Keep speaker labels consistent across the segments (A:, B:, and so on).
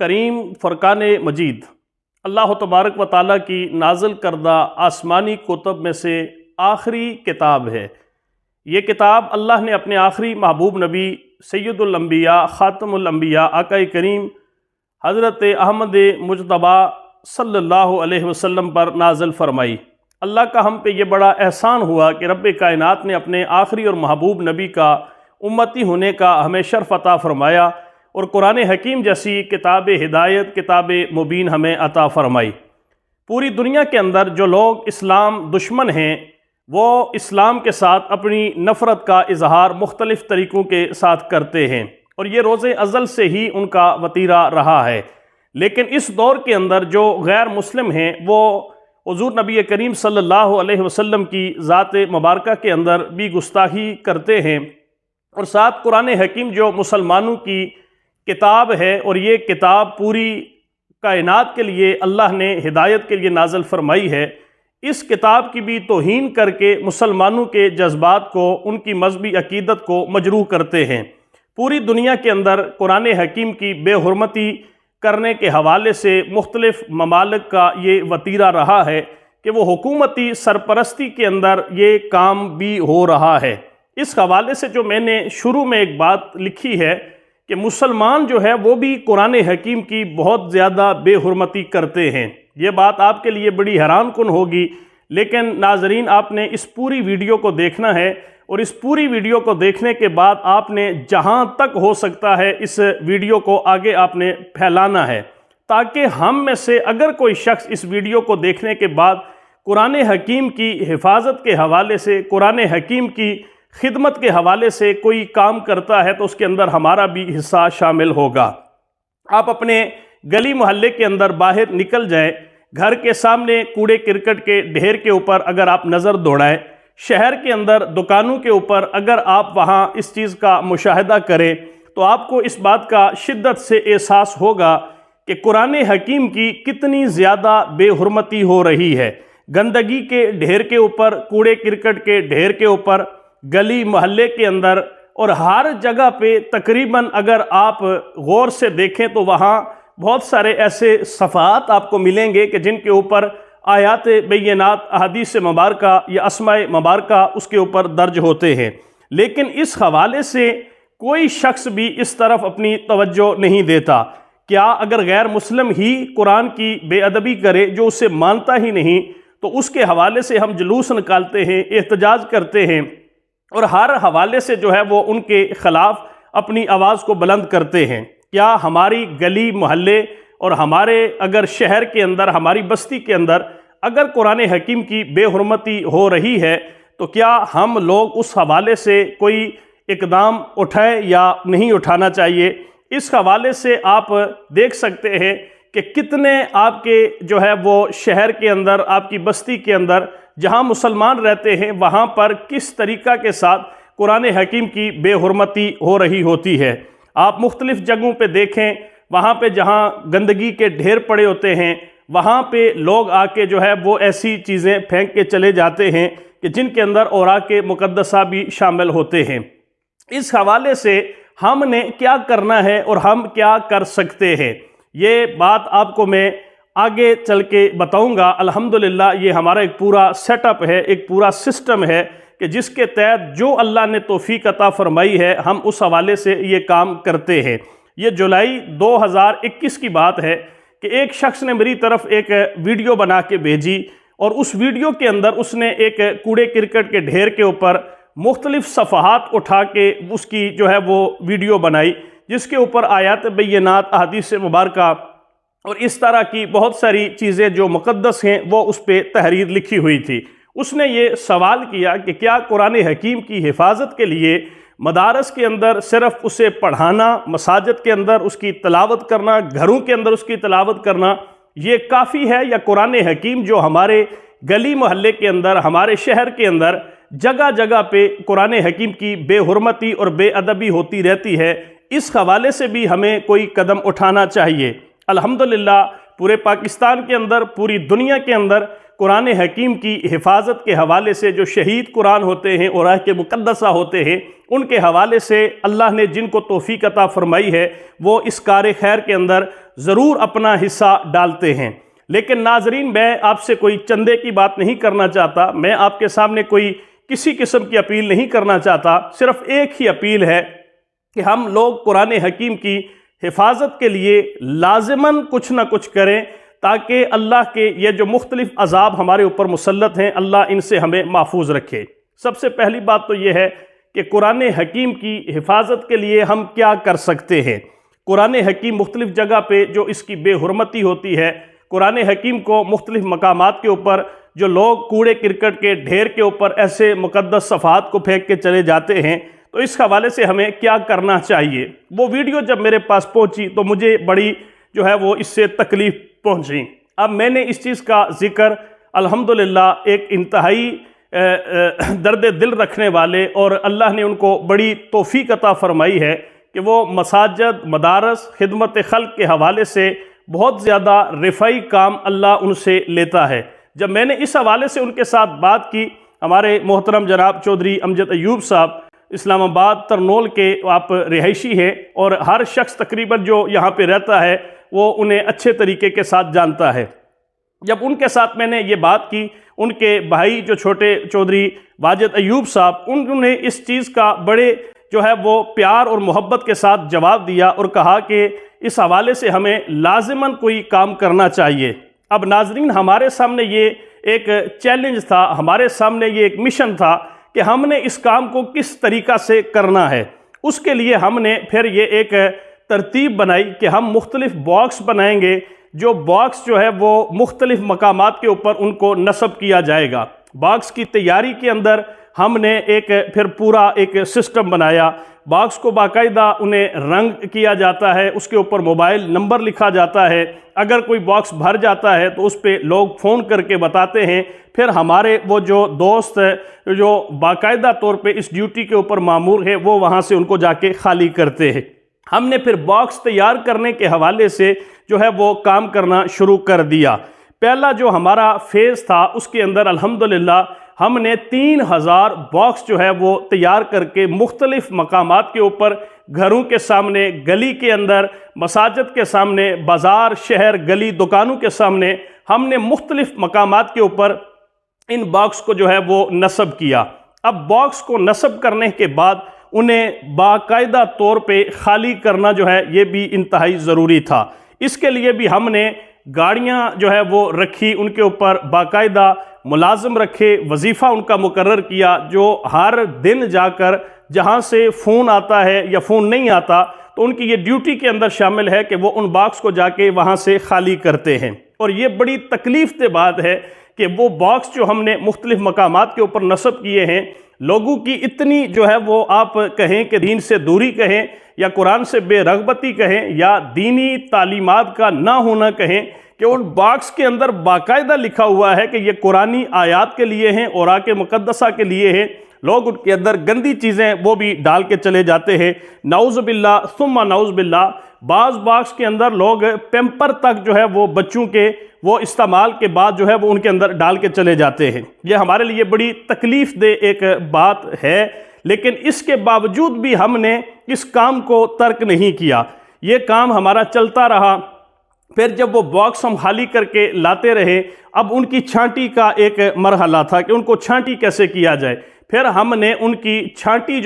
A: کریم فرقان مجید اللہ تبارک و تعالیٰ کی نازل کردہ آسمانی کتب میں سے آخری کتاب ہے۔ یہ کتاب اللہ نے اپنے آخری محبوب نبی سید الانبیاء خاتم الانبیاء آقا کریم حضرت احمد مجتبیٰ صلی اللہ علیہ وسلم پر نازل فرمائی۔ اللہ کا ہم پہ یہ بڑا احسان ہوا کہ رب کائنات نے اپنے آخری اور محبوب نبی کا امتی ہونے کا ہمیں شرف عطا فرمایا اور قرآن حکیم جیسی کتاب ہدایت کتاب مبین ہمیں عطا فرمائی۔ پوری دنیا کے اندر جو لوگ اسلام دشمن ہیں وہ اسلام کے ساتھ اپنی نفرت کا اظہار مختلف طریقوں کے ساتھ کرتے ہیں اور یہ روز ازل سے ہی ان کا وتیرہ رہا ہے۔ لیکن اس دور کے اندر جو غیر مسلم ہیں وہ حضور نبی کریم صلی اللہ علیہ وسلم کی ذات مبارکہ کے اندر بھی گستاخی کرتے ہیں اور ساتھ قرآن حکیم جو مسلمانوں کی کتاب ہے اور یہ کتاب پوری کائنات کے لیے اللہ نے ہدایت کے لیے نازل فرمائی ہے، اس کتاب کی بھی توہین کر کے مسلمانوں کے جذبات کو ان کی مذہبی عقیدت کو مجروح کرتے ہیں۔ پوری دنیا کے اندر قرآن حکیم کی بے حرمتی کرنے کے حوالے سے مختلف ممالک کا یہ وتیرہ رہا ہے کہ وہ حکومتی سرپرستی کے اندر یہ کام بھی ہو رہا ہے۔ اس حوالے سے جو میں نے شروع میں ایک بات لکھی ہے کہ مسلمان جو ہے وہ بھی قرآن حکیم کی بہت زیادہ بے حرمتی کرتے ہیں۔ یہ بات آپ کے لیے بڑی حیران کن ہوگی، لیکن ناظرین آپ نے اس پوری ویڈیو کو دیکھنا ہے اور اس پوری ویڈیو کو دیکھنے کے بعد آپ نے جہاں تک ہو سکتا ہے اس ویڈیو کو آگے آپ نے پھیلانا ہے، تاکہ ہم میں سے اگر کوئی شخص اس ویڈیو کو دیکھنے کے بعد قرآن حکیم کی حفاظت کے حوالے سے قرآن حکیم کی خدمت کے حوالے سے کوئی کام کرتا ہے تو اس کے اندر ہمارا بھی حصہ شامل ہوگا۔ آپ اپنے گلی محلے کے اندر باہر نکل جائیں، گھر کے سامنے کوڑے کرکٹ کے ڈھیر کے اوپر اگر آپ نظر دوڑائیں، شہر کے اندر دکانوں کے اوپر اگر آپ وہاں اس چیز کا مشاہدہ کریں تو آپ کو اس بات کا شدت سے احساس ہوگا کہ قرآن حکیم کی کتنی زیادہ بے حرمتی ہو رہی ہے۔ گندگی کے ڈھیر کے اوپر، کوڑے کرکٹ کے ڈھیر کے اوپر، گلی محلے کے اندر اور ہر جگہ پہ تقریباً اگر آپ غور سے دیکھیں تو وہاں بہت سارے ایسے صفحات آپ کو ملیں گے کہ جن کے اوپر آیات بینات احادیث مبارکہ یا اسماء مبارکہ اس کے اوپر درج ہوتے ہیں، لیکن اس حوالے سے کوئی شخص بھی اس طرف اپنی توجہ نہیں دیتا۔ کیا اگر غیر مسلم ہی قرآن کی بے ادبی کرے جو اسے مانتا ہی نہیں تو اس کے حوالے سے ہم جلوس نکالتے ہیں، احتجاج کرتے ہیں اور ہر حوالے سے جو ہے وہ ان کے خلاف اپنی آواز کو بلند کرتے ہیں؟ کیا ہماری گلی محلے اور ہمارے اگر شہر کے اندر، ہماری بستی کے اندر اگر قرآن حکیم کی بے حرمتی ہو رہی ہے تو کیا ہم لوگ اس حوالے سے کوئی اقدام اٹھائیں یا نہیں اٹھانا چاہیے؟ اس حوالے سے آپ دیکھ سکتے ہیں کہ کتنے آپ کے جو ہے وہ شہر کے اندر، آپ کی بستی کے اندر جہاں مسلمان رہتے ہیں وہاں پر کس طریقہ کے ساتھ قرآن حکیم کی بے حرمتی ہو رہی ہوتی ہے۔ آپ مختلف جگہوں پہ دیکھیں، وہاں پہ جہاں گندگی کے ڈھیر پڑے ہوتے ہیں وہاں پہ لوگ آ کے جو ہے وہ ایسی چیزیں پھینک کے چلے جاتے ہیں کہ جن کے اندر اوراق مقدسہ بھی شامل ہوتے ہیں۔ اس حوالے سے ہم نے کیا کرنا ہے اور ہم کیا کر سکتے ہیں، یہ بات آپ کو میں آگے چل کے بتاؤں گا۔ الحمدللہ یہ ہمارا ایک پورا سیٹ اپ ہے، ایک پورا سسٹم ہے کہ جس کے تحت جو اللہ نے توفیق عطا فرمائی ہے ہم اس حوالے سے یہ کام کرتے ہیں۔ یہ جولائی 2021 کی بات ہے کہ ایک شخص نے میری طرف ایک ویڈیو بنا کے بھیجی اور اس ویڈیو کے اندر اس نے ایک کوڑے کرکٹ کے ڈھیر کے اوپر مختلف صفحات اٹھا کے اس کی جو ہے وہ ویڈیو بنائی جس کے اوپر آیات بینات احادیث مبارکہ اور اس طرح کی بہت ساری چیزیں جو مقدس ہیں وہ اس پہ تحریر لکھی ہوئی تھی۔ اس نے یہ سوال کیا کہ کیا قرآن حکیم کی حفاظت کے لیے مدارس کے اندر صرف اسے پڑھانا، مساجد کے اندر اس کی تلاوت کرنا، گھروں کے اندر اس کی تلاوت کرنا یہ کافی ہے، یا قرآن حکیم جو ہمارے گلی محلے کے اندر، ہمارے شہر کے اندر جگہ جگہ پہ قرآن حکیم کی بے حرمتی اور بے ادبی ہوتی رہتی ہے، اس حوالے سے بھی ہمیں کوئی قدم اٹھانا چاہیے؟ الحمدللہ پورے پاکستان کے اندر، پوری دنیا کے اندر قرآن حکیم کی حفاظت کے حوالے سے جو شہید قرآن ہوتے ہیں اور آیات مقدسہ ہوتے ہیں، ان کے حوالے سے اللہ نے جن کو توفیق عطا فرمائی ہے وہ اس کار خیر کے اندر ضرور اپنا حصہ ڈالتے ہیں۔ لیکن ناظرین، میں آپ سے کوئی چندے کی بات نہیں کرنا چاہتا، میں آپ کے سامنے کوئی کسی قسم کی اپیل نہیں کرنا چاہتا، صرف ایک ہی اپیل ہے کہ ہم لوگ قرآن حکیم کی حفاظت کے لیے لازماً کچھ نہ کچھ کریں، تاکہ اللہ کے یہ جو مختلف عذاب ہمارے اوپر مسلط ہیں، اللہ ان سے ہمیں محفوظ رکھے۔ سب سے پہلی بات تو یہ ہے کہ قرآن حکیم کی حفاظت کے لیے ہم کیا کر سکتے ہیں۔ قرآن حکیم مختلف جگہ پہ جو اس کی بے حرمتی ہوتی ہے، قرآن حکیم کو مختلف مقامات کے اوپر جو لوگ کوڑے کرکٹ کے ڈھیر کے اوپر ایسے مقدس صفحات کو پھینک کے چلے جاتے ہیں، تو اس حوالے سے ہمیں کیا کرنا چاہیے۔ وہ ویڈیو جب میرے پاس پہنچی تو مجھے بڑی وہ اس سے تکلیف پہنچی۔ اب میں نے اس چیز کا ذکر الحمدللہ ایک انتہائی درد دل رکھنے والے، اور اللہ نے ان کو بڑی توفیق عطا فرمائی ہے کہ وہ مساجد، مدارس، خدمت خلق کے حوالے سے بہت زیادہ رفعی کام اللہ ان سے لیتا ہے۔ جب میں نے اس حوالے سے ان کے ساتھ بات کی، ہمارے محترم جناب چودھری امجد ایوب صاحب اسلام آباد ترنول کے آپ رہائشی ہیں، اور ہر شخص تقریباً جو یہاں پہ رہتا ہے وہ انہیں اچھے طریقے کے ساتھ جانتا ہے۔ جب ان کے ساتھ میں نے یہ بات کی، ان کے بھائی جو چھوٹے چودھری واجد ایوب صاحب، انہوں نے اس چیز کا بڑے وہ پیار اور محبت کے ساتھ جواب دیا اور کہا کہ اس حوالے سے ہمیں لازماً کوئی کام کرنا چاہیے۔ اب ناظرین، ہمارے سامنے یہ ایک چیلنج تھا، ہمارے سامنے یہ ایک مشن تھا کہ ہم نے اس کام کو کس طریقہ سے کرنا ہے۔ اس کے لیے ہم نے پھر یہ ایک ترتیب بنائی کہ ہم مختلف باکس بنائیں گے، جو باکس وہ مختلف مقامات کے اوپر ان کو نصب کیا جائے گا۔ باکس کی تیاری کے اندر ہم نے پھر پورا ایک سسٹم بنایا۔ باکس کو باقاعدہ انہیں رنگ کیا جاتا ہے، اس کے اوپر موبائل نمبر لکھا جاتا ہے، اگر کوئی باکس بھر جاتا ہے تو اس پہ لوگ فون کر کے بتاتے ہیں، پھر ہمارے وہ جو دوست جو باقاعدہ طور پہ اس ڈیوٹی کے اوپر مامور ہے وہ وہاں سے ان کو جا کے خالی کرتے ہیں۔ ہم نے پھر باکس تیار کرنے کے حوالے سے وہ کام کرنا شروع کر دیا۔ پہلا جو ہمارا فیز تھا، اس کے اندر الحمدللہ ہم نے 3000 باکس وہ تیار کر کے مختلف مقامات کے اوپر، گھروں کے سامنے، گلی کے اندر، مساجد کے سامنے، بازار، شہر، گلی، دکانوں کے سامنے ہم نے مختلف مقامات کے اوپر ان باکس کو وہ نصب کیا۔ اب باکس کو نصب کرنے کے بعد انہیں باقاعدہ طور پہ خالی کرنا یہ بھی انتہائی ضروری تھا۔ اس کے لیے بھی ہم نے گاڑیاں وہ رکھی، ان کے اوپر باقاعدہ ملازم رکھے، وظیفہ ان کا مقرر کیا، جو ہر دن جا کر جہاں سے فون آتا ہے یا فون نہیں آتا تو ان کی یہ ڈیوٹی کے اندر شامل ہے کہ وہ ان باکس کو جا کے وہاں سے خالی کرتے ہیں۔ اور یہ بڑی تکلیف دہ بات ہے کہ وہ باکس جو ہم نے مختلف مقامات کے اوپر نصب کیے ہیں، لوگوں کی اتنی وہ آپ کہیں کہ دین سے دوری کہیں، یا قرآن سے بے رغبتی کہیں، یا دینی تعلیمات کا نہ ہونا کہیں، کہ ان باکس کے اندر باقاعدہ لکھا ہوا ہے کہ یہ قرآنی آیات کے لیے ہیں، اوراق مقدسہ کے لیے ہیں، لوگ ان کے اندر گندی چیزیں وہ بھی ڈال کے چلے جاتے ہیں، نعوذ باللہ ثم نعوذ باللہ۔ بعض باکس کے اندر لوگ پیمپر تک وہ بچوں کے وہ استعمال کے بعد وہ ان کے اندر ڈال کے چلے جاتے ہیں۔ یہ ہمارے لیے بڑی تکلیف دہ ایک بات ہے، لیکن اس کے باوجود بھی ہم نے اس کام کو ترک نہیں کیا، یہ کام ہمارا چلتا رہا۔ پھر جب وہ باکس ہم خالی کر کے لاتے رہے، اب ان کی چھانٹی کا ایک مرحلہ تھا کہ ان کو چھانٹی کیسے کیا جائے۔ پھر ہم نے ان کی چھانٹی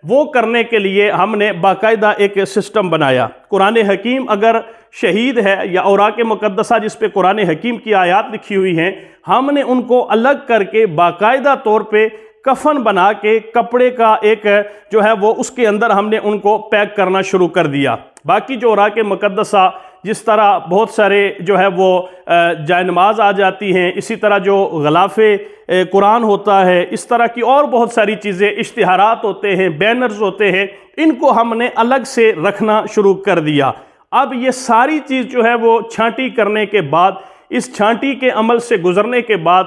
A: وہ کرنے کے لیے ہم نے باقاعدہ ایک سسٹم بنایا۔ قرآن حکیم اگر شہید ہے یا اوراق مقدسہ جس پہ قرآن حکیم کی آیات لکھی ہوئی ہیں، ہم نے ان کو الگ کر کے باقاعدہ طور پہ کفن بنا کے کپڑے کا ایک وہ اس کے اندر ہم نے ان کو پیک کرنا شروع کر دیا۔ باقی جو اوراق مقدسہ جس طرح بہت سارے وہ جائے نماز آ جاتی ہیں، اسی طرح جو غلاف قرآن ہوتا ہے، اس طرح کی اور بہت ساری چیزیں، اشتہارات ہوتے ہیں، بینرز ہوتے ہیں، ان کو ہم نے الگ سے رکھنا شروع کر دیا۔ اب یہ ساری چیز وہ چھانٹی کرنے کے بعد، اس چھانٹی کے عمل سے گزرنے کے بعد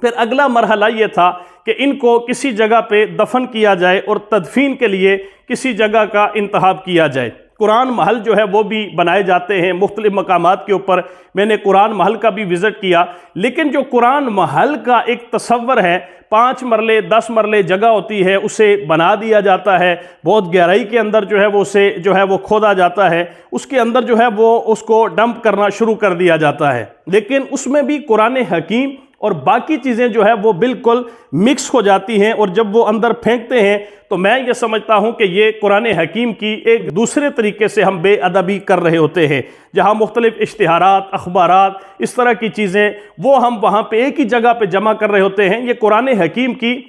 A: پھر اگلا مرحلہ یہ تھا کہ ان کو کسی جگہ پہ دفن کیا جائے اور تدفین کے لیے کسی جگہ کا انتخاب کیا جائے۔ قرآن محل جو ہے وہ بھی بنائے جاتے ہیں مختلف مقامات کے اوپر. میں نے قرآن محل کا بھی وزٹ کیا. لیکن جو قرآن محل کا ایک تصور ہے، 5 مرلے 10 مرلے جگہ ہوتی ہے، اسے بنا دیا جاتا ہے، بہت گہرائی کے اندر جو ہے وہ اسے جو ہے وہ کھودا جاتا ہے، اس کے اندر جو ہے وہ اس کو ڈمپ کرنا شروع کر دیا جاتا ہے. لیکن اس میں بھی قرآن حکیم اور باقی چیزیں جو ہے وہ بالکل مکس ہو جاتی ہیں، اور جب وہ اندر پھینکتے ہیں تو میں یہ سمجھتا ہوں کہ یہ قرآن حکیم کی ایک دوسرے طریقے سے ہم بے ادبی کر رہے ہوتے ہیں، جہاں مختلف اشتہارات، اخبارات، اس طرح کی چیزیں وہ ہم وہاں پہ ایک ہی جگہ پہ جمع کر رہے ہوتے ہیں. یہ قرآن حکیم کی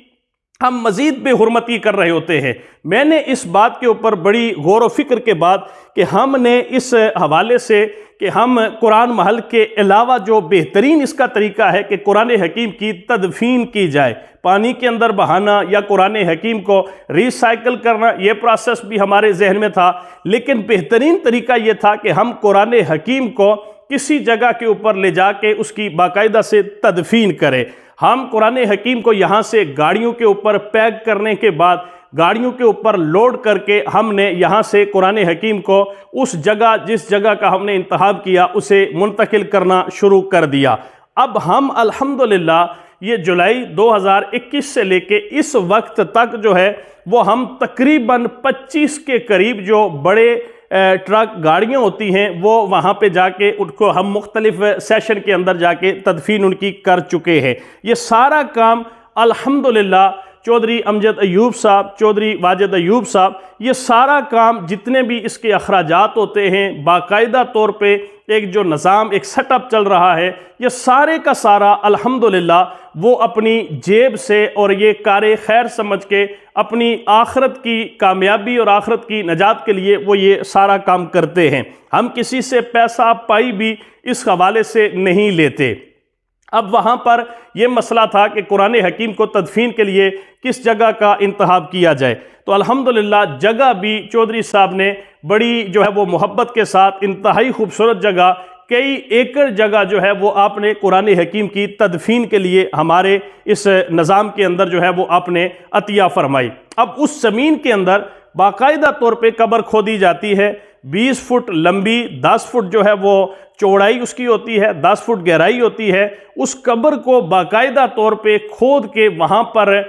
A: ہم مزید بے حرمتی کر رہے ہوتے ہیں. میں نے اس بات کے اوپر بڑی غور و فکر کے بعد کہ ہم نے اس حوالے سے کہ ہم قرآن محل کے علاوہ جو بہترین اس کا طریقہ ہے کہ قرآن حکیم کی تدفین کی جائے، پانی کے اندر بہانا یا قرآن حکیم کو ری سائیکل کرنا، یہ پروسیس بھی ہمارے ذہن میں تھا. لیکن بہترین طریقہ یہ تھا کہ ہم قرآن حکیم کو کسی جگہ کے اوپر لے جا کے اس کی باقاعدہ سے تدفین کریں. ہم قرآن حکیم کو یہاں سے گاڑیوں کے اوپر پیک کرنے کے بعد گاڑیوں کے اوپر لوڈ کر کے ہم نے یہاں سے قرآن حکیم کو اس جگہ جس جگہ کا ہم نے انتخاب کیا اسے منتقل کرنا شروع کر دیا. اب ہم الحمدللہ یہ جولائی 2021 سے لے کے اس وقت تک جو ہے وہ ہم تقریباً 25 کے قریب جو بڑے ٹرک گاڑیاں ہوتی ہیں وہ وہاں پہ جا کے ان کو ہم مختلف سیشن کے اندر جا کے تدفین ان کی کر چکے ہیں. یہ سارا کام الحمدللہ چودھری امجد ایوب صاحب، چودھری واجد ایوب صاحب، یہ سارا کام جتنے بھی اس کے اخراجات ہوتے ہیں باقاعدہ طور پہ ایک جو نظام ایک سیٹ اپ چل رہا ہے، یہ سارے کا سارا الحمدللہ وہ اپنی جیب سے اور یہ کار خیر سمجھ کے اپنی آخرت کی کامیابی اور آخرت کی نجات کے لیے وہ یہ سارا کام کرتے ہیں. ہم کسی سے پیسہ پائی بھی اس حوالے سے نہیں لیتے. اب وہاں پر یہ مسئلہ تھا کہ قرآن حکیم کو تدفین کے لیے کس جگہ کا انتخاب کیا جائے. تو الحمدللہ جگہ بھی چودھری صاحب نے بڑی جو ہے وہ محبت کے ساتھ انتہائی خوبصورت جگہ، کئی ایکڑ جگہ جو ہے وہ آپ نے قرآن حکیم کی تدفین کے لیے ہمارے اس نظام کے اندر جو ہے وہ آپ نے عطیہ فرمائی. اب اس زمین کے اندر باقاعدہ طور پہ قبر کھودی جاتی ہے، 20 فٹ لمبی، 10 فٹ جو ہے وہ چوڑائی اس کی ہوتی ہے، 10 فٹ گہرائی ہوتی ہے. اس قبر کو باقاعدہ طور پہ کھود کے وہاں پر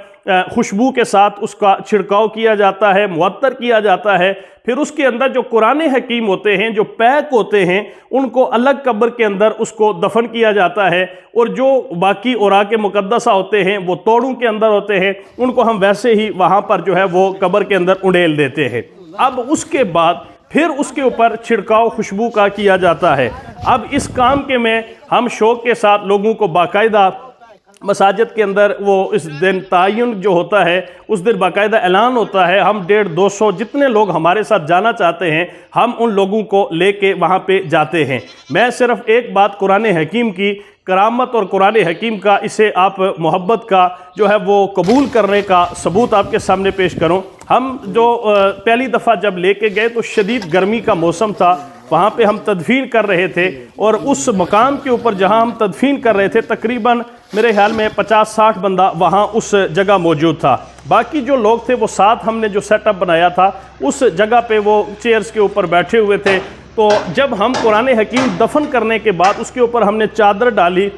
A: خوشبو کے ساتھ اس کا چھڑکاؤ کیا جاتا ہے، معطر کیا جاتا ہے. پھر اس کے اندر جو قرآن حکیم ہوتے ہیں، جو پیک ہوتے ہیں، ان کو الگ قبر کے اندر اس کو دفن کیا جاتا ہے، اور جو باقی اوراق مقدسہ ہوتے ہیں وہ توڑوں کے اندر ہوتے ہیں، ان کو ہم ویسے ہی وہاں پر جو ہے وہ قبر کے اندر انڈیل دیتے ہیں. اب اس کے بعد پھر اس کے اوپر چھڑکاؤ خوشبو کا کیا جاتا ہے. اب اس کام کے میں ہم شوق کے ساتھ لوگوں کو باقاعدہ مساجد کے اندر وہ اس دن تعین جو ہوتا ہے اس دن باقاعدہ اعلان ہوتا ہے، ہم 150-200 جتنے لوگ ہمارے ساتھ جانا چاہتے ہیں ہم ان لوگوں کو لے کے وہاں پہ جاتے ہیں. میں صرف ایک بات قرآن حکیم کی کرامت اور قرآن حکیم کا اسے آپ محبت کا جو ہے وہ قبول کرنے کا ثبوت آپ کے سامنے پیش کروں. ہم جو پہلی دفعہ جب لے کے گئے تو شدید گرمی کا موسم تھا، وہاں پہ ہم تدفین کر رہے تھے، اور اس مقام کے اوپر جہاں ہم تدفین کر رہے تھے تقریباً میرے خیال میں 50-60 بندہ وہاں اس جگہ موجود تھا. باقی جو لوگ تھے وہ ساتھ ہم نے جو سیٹ اپ بنایا تھا اس جگہ پہ وہ چیئرز کے اوپر بیٹھے ہوئے تھے. تو جب ہم قرآن حکیم دفن کرنے کے بعد اس کے اوپر ہم نے چادر ڈالی،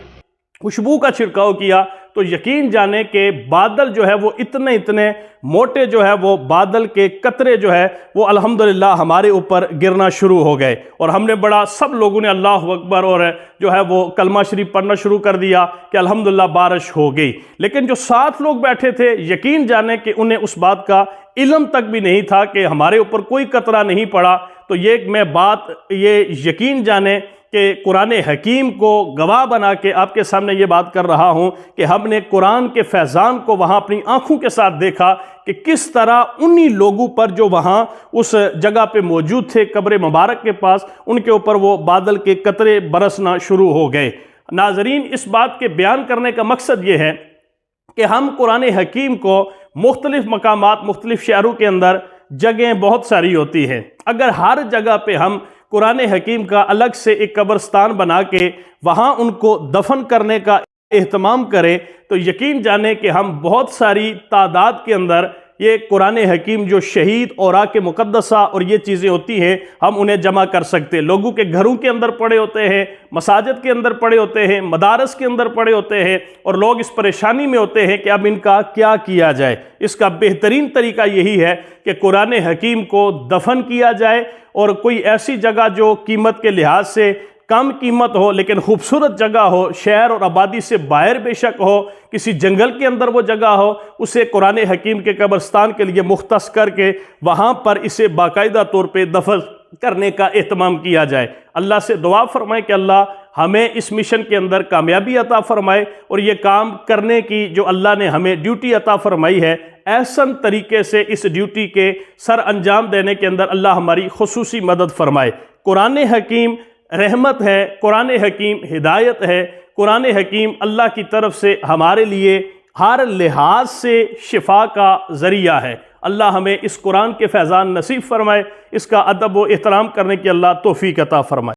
A: خوشبو کا چھڑکاؤ کیا، تو یقین جانے کہ بادل جو ہے وہ اتنے موٹے جو ہے وہ بادل کے قطرے جو ہے وہ الحمدللہ ہمارے اوپر گرنا شروع ہو گئے. اور ہم نے بڑا سب لوگوں نے اللہ اکبر اور جو ہے وہ کلمہ شریف پڑھنا شروع کر دیا کہ الحمدللہ بارش ہو گئی. لیکن جو 7 لوگ بیٹھے تھے یقین جانے کہ انہیں اس بات کا علم تک بھی نہیں تھا کہ ہمارے اوپر کوئی قطرہ نہیں پڑا. تو یہ میں بات یہ یقین جانے کہ قرآن حکیم کو گواہ بنا کے آپ کے سامنے یہ بات کر رہا ہوں کہ ہم نے قرآن کے فیضان کو وہاں اپنی آنکھوں کے ساتھ دیکھا کہ کس طرح انہی لوگوں پر جو وہاں اس جگہ پہ موجود تھے قبر مبارک کے پاس، ان کے اوپر وہ بادل کے قطرے برسنا شروع ہو گئے. ناظرین، اس بات کے بیان کرنے کا مقصد یہ ہے کہ ہم قرآن حکیم کو مختلف مقامات، مختلف شہروں کے اندر جگہیں بہت ساری ہوتی ہیں. اگر ہر جگہ پہ ہم قرآن حکیم کا الگ سے ایک قبرستان بنا کے وہاں ان کو دفن کرنے کا اہتمام کریں تو یقین جانے کہ ہم بہت ساری تعداد کے اندر یہ قرآن حکیم جو شہید اوراق مقدسہ اور یہ چیزیں ہوتی ہیں ہم انہیں جمع کر سکتے ہیں۔ لوگوں کے گھروں کے اندر پڑے ہوتے ہیں، مساجد کے اندر پڑے ہوتے ہیں، مدارس کے اندر پڑے ہوتے ہیں، اور لوگ اس پریشانی میں ہوتے ہیں کہ اب ان کا کیا کیا جائے۔ اس کا بہترین طریقہ یہی ہے کہ قرآن حکیم کو دفن کیا جائے، اور کوئی ایسی جگہ جو قیمت کے لحاظ سے کم قیمت ہو لیکن خوبصورت جگہ ہو، شہر اور آبادی سے باہر بے شک ہو، کسی جنگل کے اندر وہ جگہ ہو، اسے قرآن حکیم کے قبرستان کے لیے مختص کر کے وہاں پر اسے باقاعدہ طور پہ دفن کرنے کا اہتمام کیا جائے۔ اللہ سے دعا فرمائے کہ اللہ ہمیں اس مشن کے اندر کامیابی عطا فرمائے، اور یہ کام کرنے کی جو اللہ نے ہمیں ڈیوٹی عطا فرمائی ہے، احسن طریقے سے اس ڈیوٹی کے سر انجام دینے کے اندر اللہ ہماری خصوصی مدد فرمائے۔ قرآن حکیم رحمت ہے، قرآن حکیم ہدایت ہے، قرآن حکیم اللہ کی طرف سے ہمارے لیے ہر لحاظ سے شفا کا ذریعہ ہے۔ اللہ ہمیں اس قرآن کے فیضان نصیب فرمائے، اس کا ادب و احترام کرنے کی اللہ توفیق عطا فرمائے۔